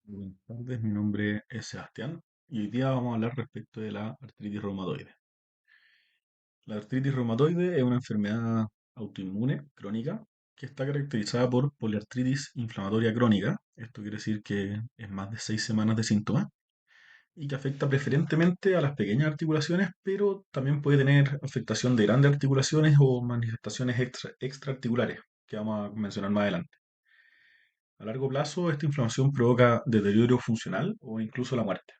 Buenas tardes, mi nombre es Sebastián y hoy día vamos a hablar respecto de la artritis reumatoide. La artritis reumatoide es una enfermedad autoinmune crónica que está caracterizada por poliartritis inflamatoria crónica. Esto quiere decir que es más de 6 semanas de síntomas y que afecta preferentemente a las pequeñas articulaciones, pero también puede tener afectación de grandes articulaciones o manifestaciones extraarticulares que vamos a mencionar más adelante. A largo plazo, esta inflamación provoca deterioro funcional o incluso la muerte.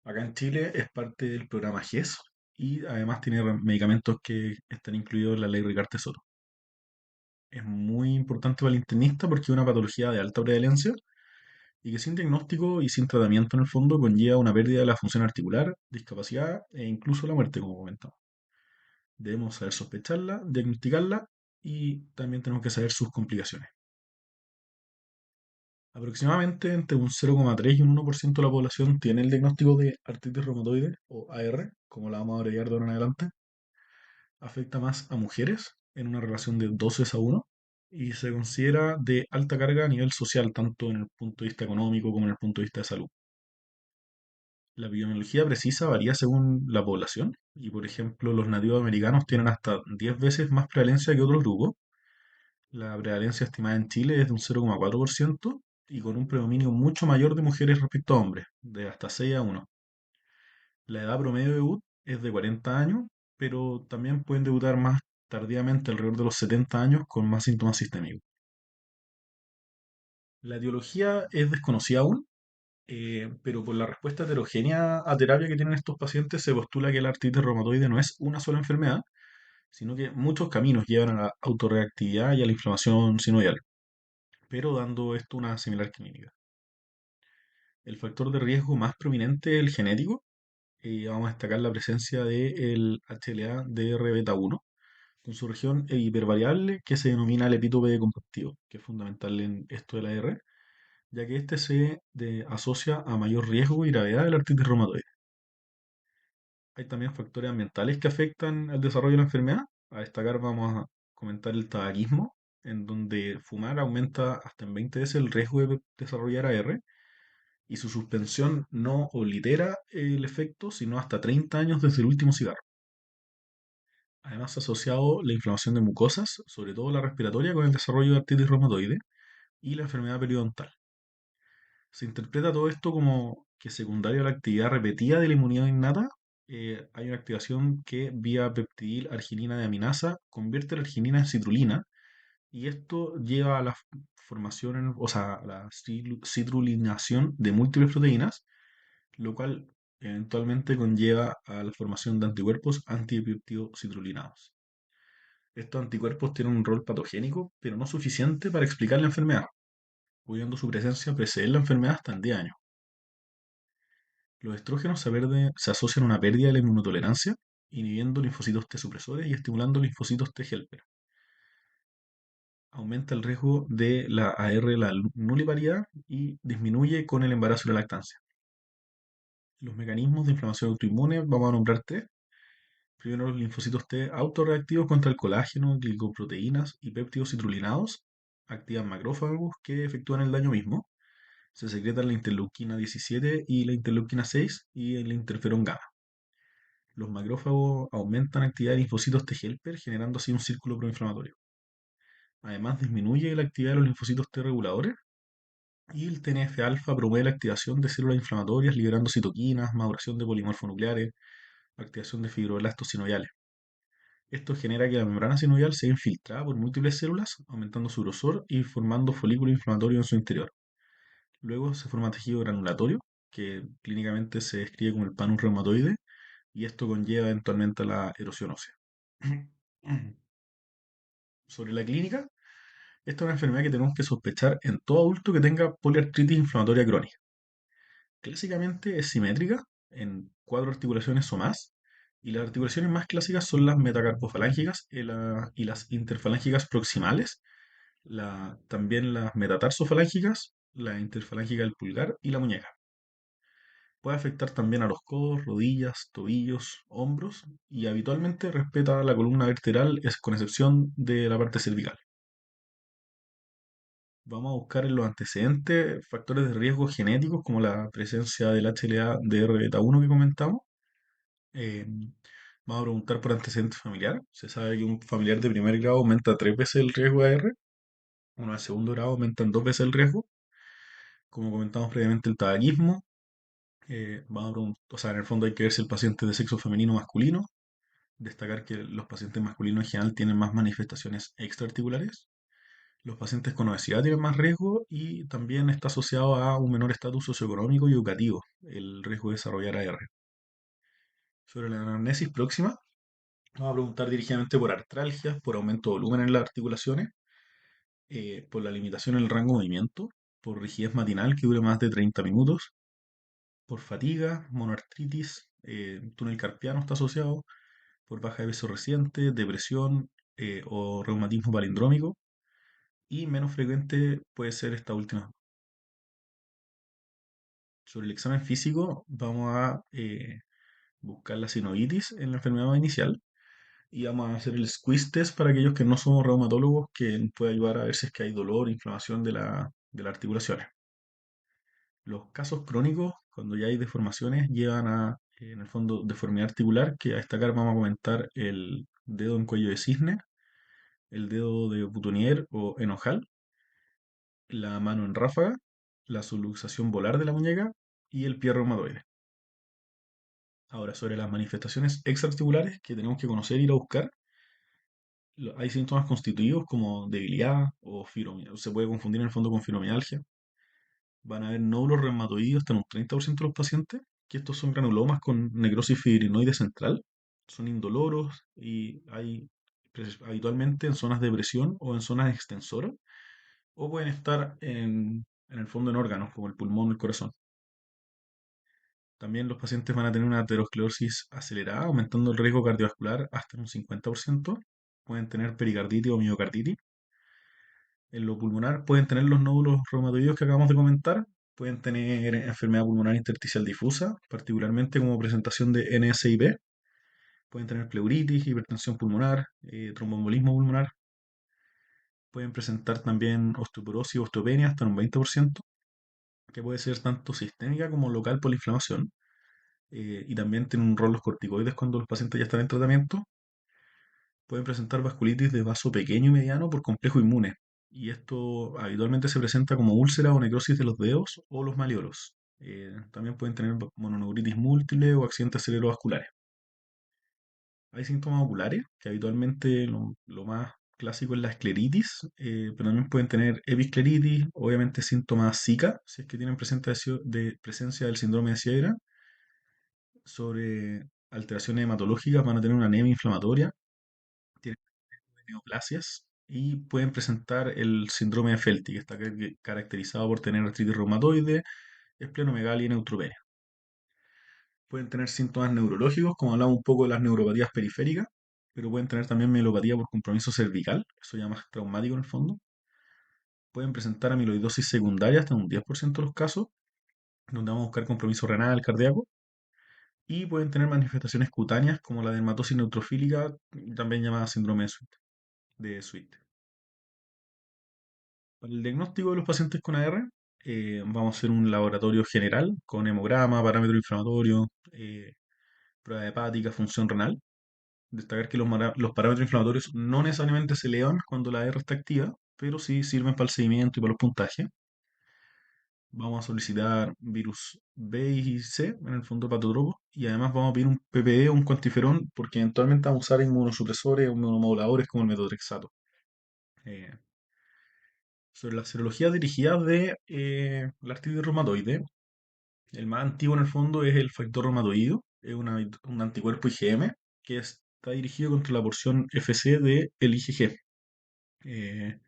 Acá en Chile es parte del programa GES y además tiene medicamentos que están incluidos en la ley Ricarte-Soto. Es muy importante para el internista porque es una patología de alta prevalencia y que sin diagnóstico y sin tratamiento en el fondo conlleva una pérdida de la función articular, discapacidad e incluso la muerte, como comentamos. Debemos saber sospecharla, diagnosticarla y también tenemos que saber sus complicaciones. Aproximadamente entre un 0,3 y un 1% de la población tiene el diagnóstico de artritis reumatoide o AR, como la vamos a abreviar de ahora en adelante. Afecta más a mujeres en una relación de 12:1 y se considera de alta carga a nivel social, tanto en el punto de vista económico como en el punto de vista de salud. La epidemiología precisa varía según la población y, por ejemplo, los nativos americanos tienen hasta 10 veces más prevalencia que otros grupos. La prevalencia estimada en Chile es de un 0,4% y con un predominio mucho mayor de mujeres respecto a hombres, de hasta 6:1. La edad promedio de debut es de 40 años, pero también pueden debutar más tardíamente, alrededor de los 70 años, con más síntomas sistémicos. La etiología es desconocida aún, pero por la respuesta heterogénea a terapia que tienen estos pacientes se postula que la artritis reumatoide no es una sola enfermedad, sino que muchos caminos llevan a la autorreactividad y a la inflamación sinovial, pero dando esto una similar clínica. El factor de riesgo más prominente es el genético, y vamos a destacar la presencia del HLA-DR beta 1 con su región hipervariable que se denomina el epítope compactivo, que es fundamental en esto de la R, ya que este asocia a mayor riesgo y gravedad de la artritis reumatoide. Hay también factores ambientales que afectan al desarrollo de la enfermedad. A destacar vamos a comentar el tabaquismo, en donde fumar aumenta hasta en 20 veces el riesgo de desarrollar AR y su suspensión no oblitera el efecto, sino hasta 30 años desde el último cigarro. Además, ha asociado la inflamación de mucosas, sobre todo la respiratoria, con el desarrollo de artritis reumatoide y la enfermedad periodontal. Se interpreta todo esto como que secundario a la actividad repetida de la inmunidad innata, hay una activación que vía peptidil arginina de aminasa convierte la arginina en citrulina y esto lleva a la formación, o sea, a la citrulinación de múltiples proteínas, lo cual eventualmente conlleva a la formación de anticuerpos antipeptidocitrulinados. Estos anticuerpos tienen un rol patogénico, pero no suficiente para explicar la enfermedad, pudiendo su presencia preceder la enfermedad hasta en 10 años. Los estrógenos se asocian a una pérdida de la inmunotolerancia, inhibiendo linfocitos T supresores y estimulando linfocitos T helper. Aumenta el riesgo de la AR, la nulipariedad, y disminuye con el embarazo y la lactancia. Los mecanismos de inflamación autoinmune, vamos a nombrar tres. Primero, los linfocitos T autorreactivos contra el colágeno, glicoproteínas y péptidos citrulinados activan macrófagos que efectúan el daño mismo. Se secretan la interleuquina 17 y la interleuquina 6 y el interferón gamma. Los macrófagos aumentan actividad de linfocitos T helper, generando así un círculo proinflamatorio. Además, disminuye la actividad de los linfocitos T reguladores y el TNF-alfa promueve la activación de células inflamatorias, liberando citoquinas, maduración de polimorfonucleares, activación de fibroblastos sinoviales. Esto genera que la membrana sinovial sea infiltrada por múltiples células, aumentando su grosor y formando folículo inflamatorio en su interior. Luego se forma tejido granulatorio, que clínicamente se describe como el panus reumatoide, y esto conlleva eventualmente a la erosión ósea. Sobre la clínica, esta es una enfermedad que tenemos que sospechar en todo adulto que tenga poliartritis inflamatoria crónica. Clásicamente es simétrica en 4 articulaciones o más, y las articulaciones más clásicas son las metacarpofalángicas y las interfalángicas proximales, también las metatarsofalángicas, la interfalángica del pulgar y la muñeca. Puede afectar también a los codos, rodillas, tobillos, hombros y habitualmente respeta la columna vertebral, con excepción de la parte cervical. Vamos a buscar en los antecedentes factores de riesgo genéticos como la presencia del HLA-DR beta 1 que comentamos. Eh, Vamos a preguntar por antecedentes familiares. Se sabe que un familiar de primer grado aumenta 3 veces el riesgo de AR, uno de segundo grado aumentan 2 veces el riesgo. Como comentamos previamente, el tabaquismo. Vamos a preguntar, o sea, en el fondo hay que ver si el paciente es de sexo femenino o masculino. Destacar que los pacientes masculinos en general tienen más manifestaciones extraarticulares. Los pacientes con obesidad tienen más riesgo y también está asociado a un menor estatus socioeconómico y educativo, el riesgo de desarrollar AR. Sobre la anamnesis próxima, vamos a preguntar dirigidamente por artralgias, por aumento de volumen en las articulaciones, por la limitación en el rango de movimiento, por rigidez matinal que dure más de 30 minutos, por fatiga, monoartritis, túnel carpiano está asociado, por baja de peso reciente, depresión o reumatismo palindrómico, y menos frecuente puede ser esta última. Sobre el examen físico, vamos a buscar la sinovitis en la enfermedad inicial y vamos a hacer el squeeze test para aquellos que no somos reumatólogos, que puede ayudar a ver si es que hay dolor, inflamación de las articulaciones. Los casos crónicos, cuando ya hay deformaciones, llevan a, en el fondo, deformidad articular, que a destacar vamos a comentar el dedo en cuello de cisne, el dedo de boutonniere o en ojal, la mano en ráfaga, la subluxación volar de la muñeca y el pie reumatoide. Ahora, sobre las manifestaciones extraarticulares que tenemos que conocer e ir a buscar, hay síntomas constitutivos como debilidad o fibromialgia, se puede confundir en el fondo con fibromialgia. Van a haber nódulos reumatoides hasta en un 30% de los pacientes, que estos son granulomas con necrosis fibrinoide central. Son indoloros y hay habitualmente en zonas de presión o en zonas extensoras, o pueden estar en el fondo en órganos como el pulmón o el corazón. También los pacientes van a tener una aterosclerosis acelerada, aumentando el riesgo cardiovascular hasta un 50%. Pueden tener pericarditis o miocarditis. En lo pulmonar pueden tener los nódulos reumatoides que acabamos de comentar. Pueden tener enfermedad pulmonar intersticial difusa, particularmente como presentación de NSIP. Pueden tener pleuritis, hipertensión pulmonar, tromboembolismo pulmonar. Pueden presentar también osteoporosis o osteopenia hasta un 20%, que puede ser tanto sistémica como local por la inflamación. Y también tienen un rol los corticoides cuando los pacientes ya están en tratamiento. Pueden presentar vasculitis de vaso pequeño y mediano por complejo inmune. Y esto habitualmente se presenta como úlcera o necrosis de los dedos o los maliolos. También pueden tener mononeuritis múltiple o accidentes cerebrovasculares. Hay síntomas oculares, que habitualmente lo más clásico es la escleritis, pero también pueden tener episcleritis, obviamente síntomas Zika, si es que tienen presencia del síndrome de Siegra. Sobre alteraciones hematológicas van a tener una anemia inflamatoria, tienen neoplasias y pueden presentar el síndrome de Felty, que está caracterizado por tener artritis reumatoide, esplenomegalia y neutropenia. Pueden tener síntomas neurológicos, como hablamos un poco de las neuropatías periféricas, pero pueden tener también mielopatía por compromiso cervical, eso ya más traumático en el fondo. Pueden presentar amiloidosis secundaria hasta en un 10% de los casos, donde vamos a buscar compromiso renal, cardíaco. Y pueden tener manifestaciones cutáneas como la dermatosis neutrofílica, también llamada síndrome de Sweet. Para el diagnóstico de los pacientes con AR, vamos a hacer un laboratorio general con hemograma, parámetro inflamatorio, prueba hepática, función renal. Destacar que los parámetros inflamatorios no necesariamente se elevan cuando la AR está activa, pero sí sirven para el seguimiento y para los puntajes. Vamos a solicitar virus B y C, en el fondo patotropos, y además vamos a pedir un PPE o un cuantiferón, porque eventualmente vamos a usar inmunosupresores o inmunomoduladores como el metotrexato. Eh, Sobre las serologías dirigidas de la artritis reumatoide, el más antiguo en el fondo es el factor reumatoideo, es un anticuerpo IgM que está dirigido contra la porción FC del IgG. Eh,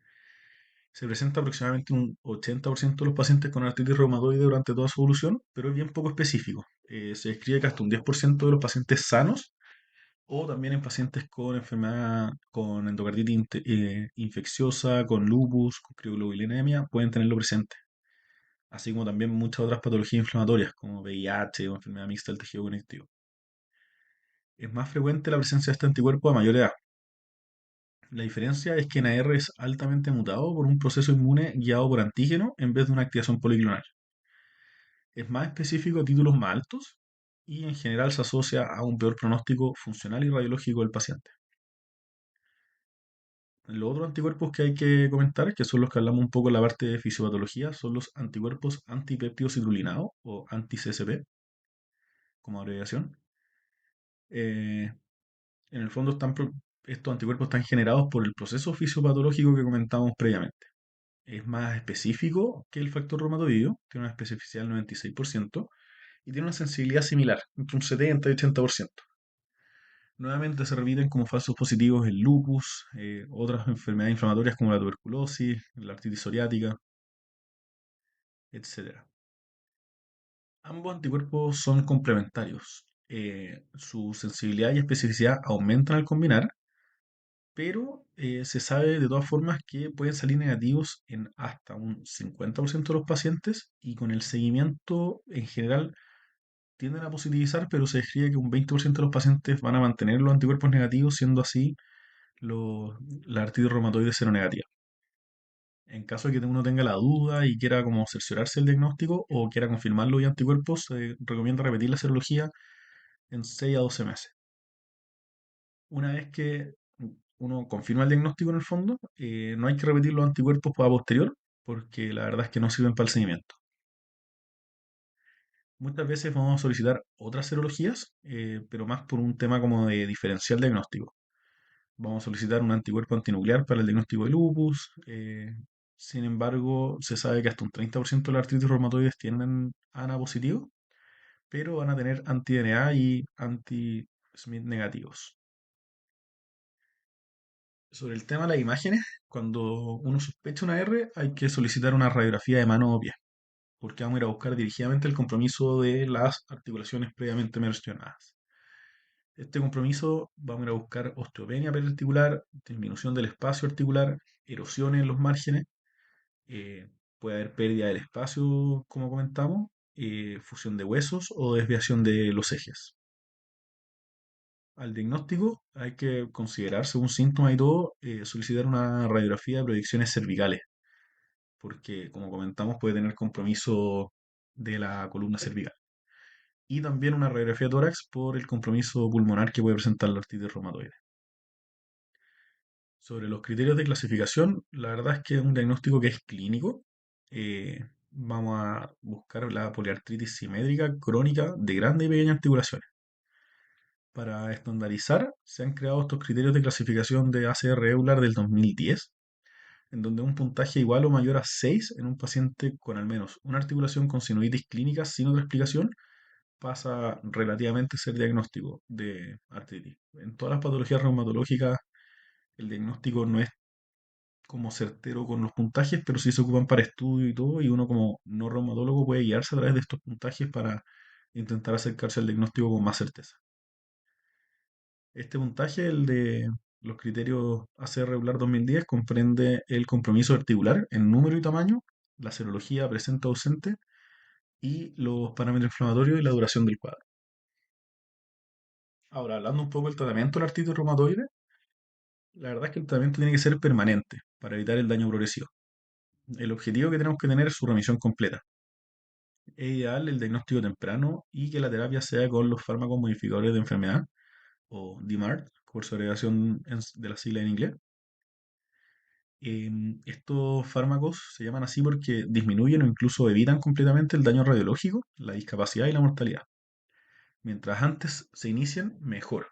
Se presenta aproximadamente en un 80% de los pacientes con artritis reumatoide durante toda su evolución, pero es bien poco específico. Se describe que hasta un 10% de los pacientes sanos o también en pacientes con enfermedad, con endocarditis infecciosa, con lupus, con crioglobulinemia, pueden tenerlo presente. Así como también muchas otras patologías inflamatorias como VIH o enfermedad mixta del tejido conectivo. Es más frecuente la presencia de este anticuerpo a mayor edad. La diferencia es que en AR es altamente mutado por un proceso inmune guiado por antígeno en vez de una activación policlonal. Es más específico a títulos más altos y en general se asocia a un peor pronóstico funcional y radiológico del paciente. Los otros anticuerpos que hay que comentar, que son los que hablamos un poco en la parte de fisiopatología, son los anticuerpos antipéptido citrulinados o anti-CSP, como abreviación. Eh, en el fondo estos anticuerpos están generados por el proceso fisiopatológico que comentábamos previamente. Es más específico que el factor reumatoideo, tiene una especificidad del 96% y tiene una sensibilidad similar, entre un 70 y 80%. Nuevamente se repiten como falsos positivos el lupus, otras enfermedades inflamatorias como la tuberculosis, la artritis psoriática, etcétera. Ambos anticuerpos son complementarios. Su sensibilidad y especificidad aumentan al combinar, pero se sabe de todas formas que pueden salir negativos en hasta un 50% de los pacientes y con el seguimiento en general tienden a positivizar, pero se describe que un 20% de los pacientes van a mantener los anticuerpos negativos, siendo así los, la artritis reumatoide seronegativa. En caso de que uno tenga la duda y quiera como cerciorarse el diagnóstico o quiera confirmar los anticuerpos, se recomienda repetir la serología en 6 a 12 meses. Una vez que uno confirma el diagnóstico en el fondo, no hay que repetir los anticuerpos a posterior, porque la verdad es que no sirven para el seguimiento. Muchas veces vamos a solicitar otras serologías, pero más por un tema como de diferencial diagnóstico. Vamos a solicitar un anticuerpo antinuclear para el diagnóstico de lupus. Sin embargo, se sabe que hasta un 30% de las artritis reumatoides tienen ANA positivo, pero van a tener anti-DNA y anti-Smith negativos. Sobre el tema de las imágenes, cuando uno sospecha una R, hay que solicitar una radiografía de mano o pie, porque vamos a ir a buscar dirigidamente el compromiso de las articulaciones previamente mencionadas. Este compromiso vamos a ir a buscar osteopenia periarticular, disminución del espacio articular, erosiones en los márgenes, eh, puede haber pérdida del espacio, como comentamos, fusión de huesos o desviación de los ejes. Al diagnóstico hay que considerar, según síntomas y todo, solicitar una radiografía de proyecciones cervicales, porque, como comentamos, puede tener compromiso de la columna cervical. Y también una radiografía de tórax por el compromiso pulmonar que puede presentar la artritis reumatoide. Sobre los criterios de clasificación, la verdad es que es un diagnóstico que es clínico. Vamos a buscar la poliartritis simétrica crónica de grandes y pequeñas articulaciones. Para estandarizar, se han creado estos criterios de clasificación de ACR Euler del 2010, en donde un puntaje igual o mayor a 6 en un paciente con al menos una articulación con sinusitis clínica sin otra explicación pasa relativamente a ser diagnóstico de artritis. En todas las patologías reumatológicas el diagnóstico no es como certero con los puntajes, pero sí se ocupan para estudio y todo, y uno como no reumatólogo puede guiarse a través de estos puntajes para intentar acercarse al diagnóstico con más certeza. Este puntaje, el de los criterios ACR regular 2010, comprende el compromiso articular en número y tamaño, la serología presente o ausente y los parámetros inflamatorios y la duración del cuadro. Ahora, hablando un poco del tratamiento del artritis reumatoide, la verdad es que el tratamiento tiene que ser permanente para evitar el daño progresivo. El objetivo que tenemos que tener es su remisión completa. Es ideal el diagnóstico temprano y que la terapia sea con los fármacos modificadores de enfermedad, o DMARD, por su abreviación de la sigla en inglés. Estos fármacos se llaman así porque disminuyen o incluso evitan completamente el daño radiológico, la discapacidad y la mortalidad. Mientras antes se inician, mejor.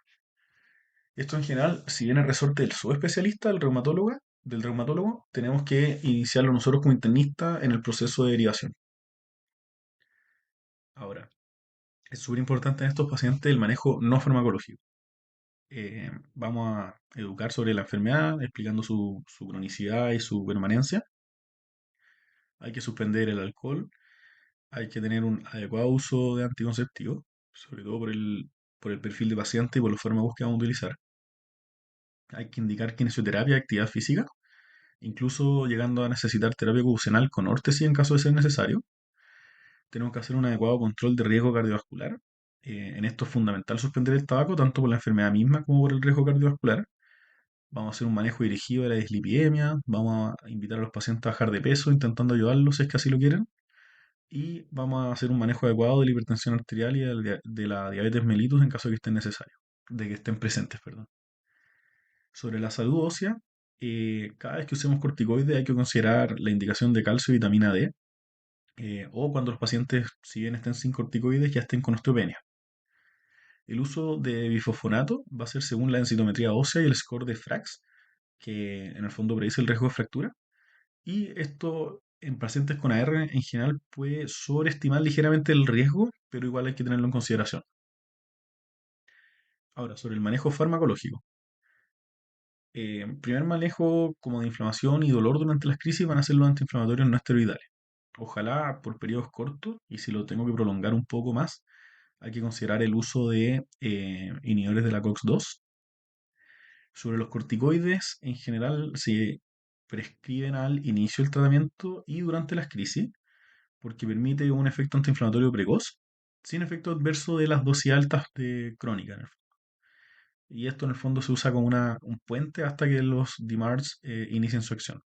Esto en general, si viene resorte del subespecialista, del reumatólogo, tenemos que iniciarlo nosotros como internista en el proceso de derivación. Ahora, es súper importante en estos pacientes el manejo no farmacológico. Vamos a educar sobre la enfermedad, explicando su cronicidad y su permanencia. Hay que suspender el alcohol, hay que tener un adecuado uso de anticonceptivos, sobre todo por el perfil de paciente y por los fármacos que vamos a utilizar. Hay que indicar kinesioterapia, actividad física, incluso llegando a necesitar terapia ocupacional con órtesis en caso de ser necesario. Tenemos que hacer un adecuado control de riesgo cardiovascular. En esto es fundamental suspender el tabaco, tanto por la enfermedad misma como por el riesgo cardiovascular. Vamos a hacer un manejo dirigido de la dislipidemia, vamos a invitar a los pacientes a bajar de peso, intentando ayudarlos si es que así lo quieren, y vamos a hacer un manejo adecuado de la hipertensión arterial y de la diabetes mellitus en caso de que estén necesarios, de que estén presentes, perdón. Sobre la salud ósea, cada vez que usemos corticoides hay que considerar la indicación de calcio y vitamina D, o cuando los pacientes, si bien estén sin corticoides, ya estén con osteopenia. El uso de bifosfonato va a ser según la densitometría ósea y el score de FRAX, que en el fondo predice el riesgo de fractura. Y esto en pacientes con AR en general puede sobreestimar ligeramente el riesgo, pero igual hay que tenerlo en consideración. Ahora, sobre el manejo farmacológico. Primer manejo como de inflamación y dolor durante las crisis van a ser los antiinflamatorios no esteroidales. Ojalá por periodos cortos, y si lo tengo que prolongar un poco más, hay que considerar el uso de inhibidores de la COX-2. Sobre los corticoides, en general se prescriben al inicio del tratamiento y durante las crisis, porque permite un efecto antiinflamatorio precoz, sin efecto adverso de las dosis altas de crónica, en el fondo. Y esto en el fondo se usa como un puente hasta que los DMARDs inicien su acción.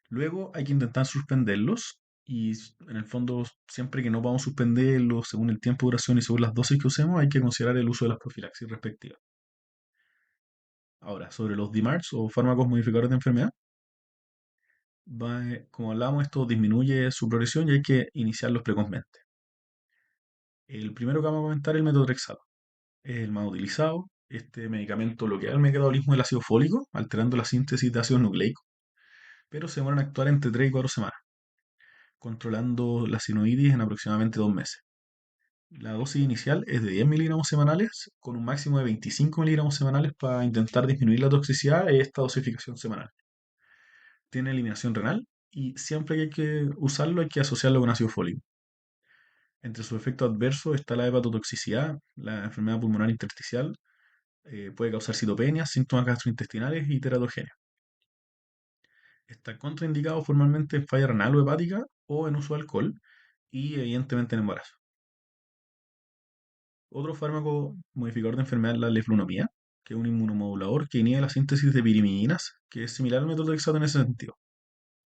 Luego hay que intentar suspenderlos y en el fondo siempre que no podamos suspenderlos según el tiempo de duración y según las dosis que usemos, hay que considerar el uso de las profilaxis respectivas. Ahora, sobre los DMARDs o fármacos modificadores de enfermedad, como hablamos, esto disminuye su progresión y hay que iniciarlos precozmente. El primero que vamos a comentar es el metotrexato. Es el más utilizado. Este medicamento bloquea el metabolismo del ácido fólico, alterando la síntesis de ácido nucleico, pero se demoran a actuar entre 3 y 4 semanas, controlando la sinoitis en aproximadamente 2 meses. La dosis inicial es de 10 miligramos semanales, con un máximo de 25 miligramos semanales para intentar disminuir la toxicidad de esta dosificación semanal. Tiene eliminación renal y siempre que hay que usarlo hay que asociarlo con ácido fólico. Entre sus efectos adversos está la hepatotoxicidad, la enfermedad pulmonar intersticial, puede causar citopenias, síntomas gastrointestinales y teratogenia. Está contraindicado formalmente en falla renal o hepática o en uso de alcohol y evidentemente en embarazo. Otro fármaco modificador de enfermedad es la leflunomía, que es un inmunomodulador que inhibe la síntesis de pirimidinas, que es similar al metotrexato en ese sentido.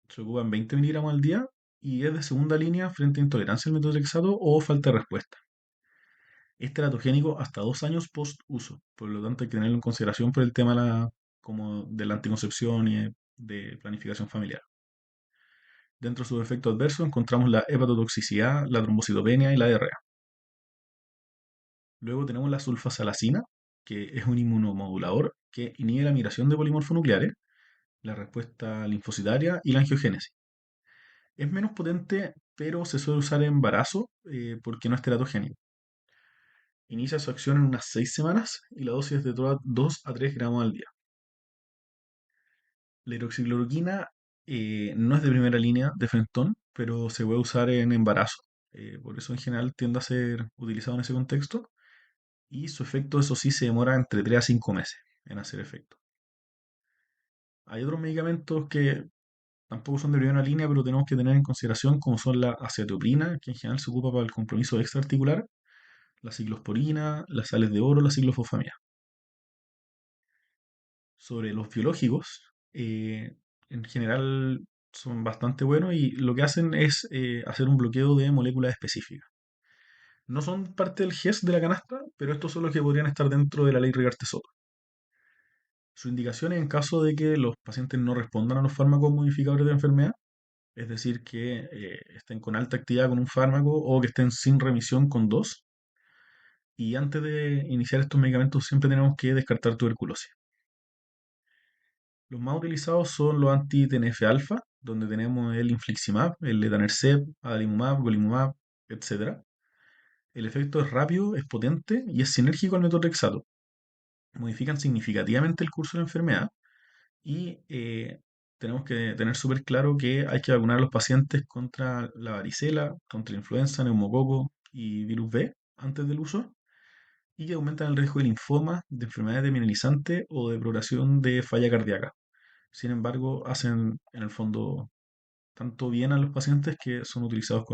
Se ocupan 20 miligramos al día y es de segunda línea frente a intolerancia al metotrexato o falta de respuesta. Es teratogénico hasta 2 años post-uso, por lo tanto hay que tenerlo en consideración por el tema como de la anticoncepción y de planificación familiar. Dentro de sus efectos adversos encontramos la hepatotoxicidad, la trombocitopenia y la diarrea. Luego tenemos la sulfasalacina, que es un inmunomodulador que inhibe la migración de polimorfonucleares, la respuesta linfocitaria y la angiogénesis. Es menos potente, pero se suele usar en embarazo porque no es teratogénico. Inicia su acción en unas 6 semanas y la dosis es de 2 a 3 gramos al día. La hidroxicloroquina no es de primera línea de frentón, pero se puede usar en embarazo. Por eso en general tiende a ser utilizado en ese contexto. Y su efecto, eso sí, se demora entre 3 a 5 meses en hacer efecto. Hay otros medicamentos que tampoco son de primera línea, pero tenemos que tener en consideración, como son la acetoprina, que en general se ocupa para el compromiso extraarticular, la ciclosporina, las sales de oro, la ciclofosfamida. Sobre los biológicos, en general son bastante buenos y lo que hacen es hacer un bloqueo de moléculas específicas. No son parte del GES de la canasta, pero estos son los que podrían estar dentro de la ley Rigarte-Soto. Su indicación es en caso de que los pacientes no respondan a los fármacos modificadores de enfermedad, es decir, que estén con alta actividad con un fármaco o que estén sin remisión con dos. Y antes de iniciar estos medicamentos siempre tenemos que descartar tuberculosis. Los más utilizados son los anti-TNF-alfa, donde tenemos el infliximab, el etanercept, adalimumab, golimumab, etc. El efecto es rápido, es potente y es sinérgico al metotrexato. Modifican significativamente el curso de la enfermedad y tenemos que tener súper claro que hay que vacunar a los pacientes contra la varicela, contra la influenza, neumococo y virus B antes del uso y que aumentan el riesgo de linfoma, de enfermedades demielinizantes o de progresión de falla cardíaca. Sin embargo, hacen en el fondo tanto bien a los pacientes que son utilizados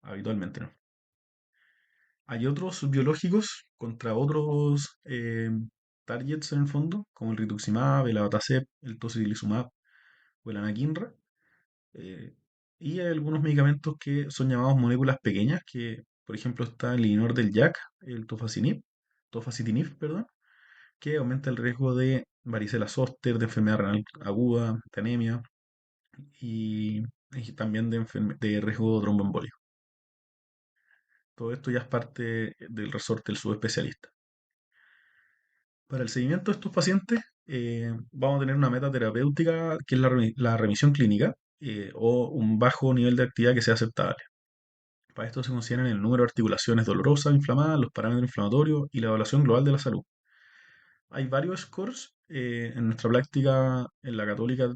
habitualmente, ¿no? Hay otros biológicos contra otros targets en el fondo, como el rituximab, el abatacept, el tocilizumab o el anakinra. eh, y hay algunos medicamentos que son llamados moléculas pequeñas, que por ejemplo está el inhibidor del JAK, el tofacitinib, perdón, que aumenta el riesgo de varicela zóster, de enfermedad renal aguda, de anemia y, y también de riesgo tromboembólico. Todo esto ya es parte del resorte del subespecialista. Para el seguimiento de estos pacientes, vamos a tener una meta terapéutica que es la remisión clínica o un bajo nivel de actividad que sea aceptable. Para esto se consideran el número de articulaciones dolorosas, inflamadas, los parámetros inflamatorios y la evaluación global de la salud. Hay varios scores en nuestra práctica en la católica,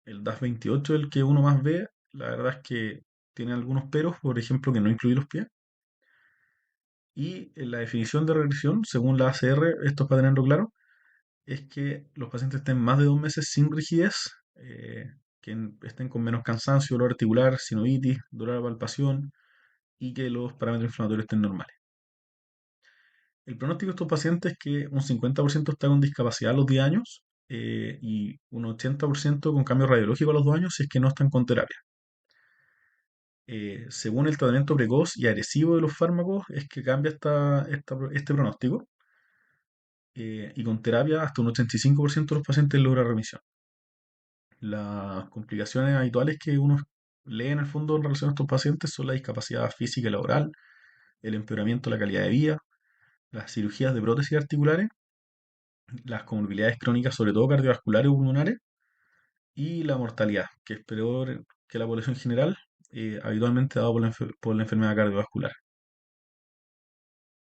el DAS 28 es el que uno más ve. La verdad es que tiene algunos peros, por ejemplo, que no incluye los pies. Y en la definición de regresión, según la ACR, esto es para tenerlo claro, es que los pacientes estén más de 2 meses sin rigidez, estén con menos cansancio, dolor articular, sinovitis, dolor a la palpación y que los parámetros inflamatorios estén normales. El pronóstico de estos pacientes es que un 50% está con discapacidad a los 10 años y un 80% con cambio radiológico a los 2 años si es que no están con terapia. Según el tratamiento precoz y agresivo de los fármacos, es que cambia este pronóstico y con terapia hasta un 85% de los pacientes logra remisión. Las complicaciones habituales que uno lee en el fondo en relación a estos pacientes son la discapacidad física y laboral, el empeoramiento de la calidad de vida, las cirugías de prótesis articulares, las comorbilidades crónicas, sobre todo cardiovasculares o pulmonares, y la mortalidad, que es peor que la población general, habitualmente dado por la enfermedad cardiovascular.